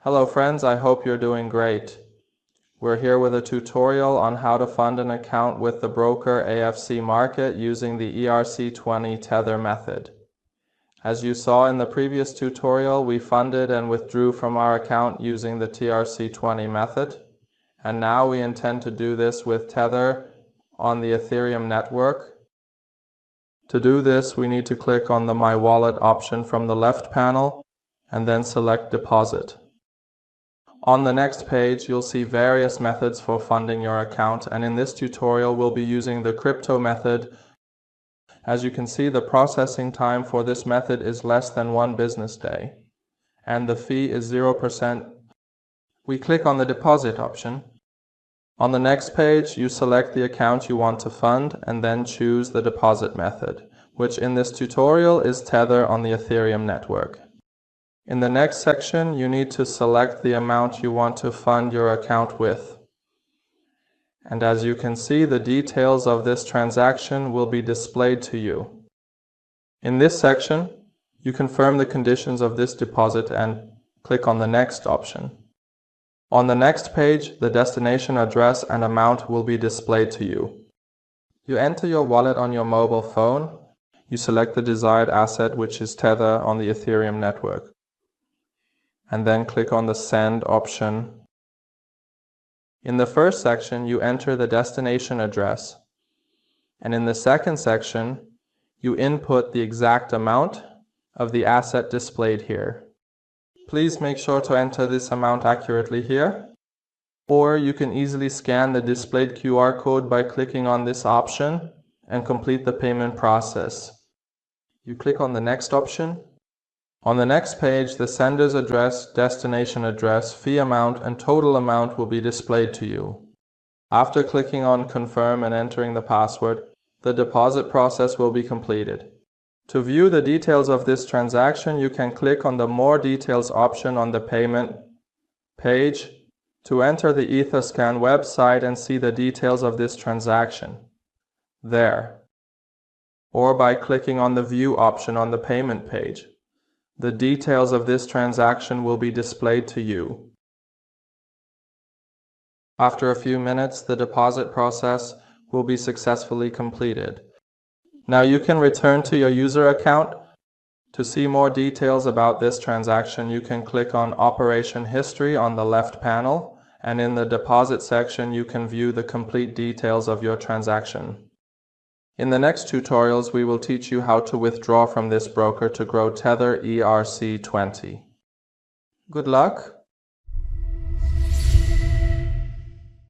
Hello friends, I hope you're doing great. We're here with a tutorial on how to fund an account with the broker IFC Market using the ERC20 tether method. As you saw in the previous tutorial, we funded and withdrew from our account using the ERC20 method, and now we intend to do this with tether on the Ethereum network. To do this, we need to click on the My Wallet option from the left panel and then select Deposit. On the next page, you'll see various methods for funding your account, and in this tutorial we'll be using the crypto method. As you can see, the processing time for this method is less than 1 business day, and the fee is 0%. We click on the deposit option. On the next page, you select the account you want to fund and then choose the deposit method, which in this tutorial is Tether on the Ethereum network. In the next section, you need to select the amount you want to fund your account with. And as you can see, the details of this transaction will be displayed to you. In this section, you confirm the conditions of this deposit and click on the Next option. On the next page, the destination address and amount will be displayed to you. You enter your wallet on your mobile phone. You select the desired asset, which is Tether on the Ethereum network, and then click on the Send option. In the first section, you enter the destination address, and in the second section, you input the exact amount of the asset displayed here. Please make sure to enter this amount accurately here, or you can easily scan the displayed QR code by clicking on this option and complete the payment process. You click on the Next option. On the next page, the sender's address, destination address, fee amount, and total amount will be displayed to you. After clicking on Confirm and entering the password, the deposit process will be completed. To view the details of this transaction, you can click on the More Details option on the payment page to enter the Etherscan website and see the details of this transaction there, or by clicking on the View option on the payment page. The details of this transaction will be displayed to you. After a few minutes, the deposit process will be successfully completed. Now you can return to your user account. To see more details about this transaction, you can click on Operation History on the left panel, and in the deposit section you can view the complete details of your transaction. In the next tutorials, we will teach you how to withdraw from this broker to grow Tether ERC20. Good luck!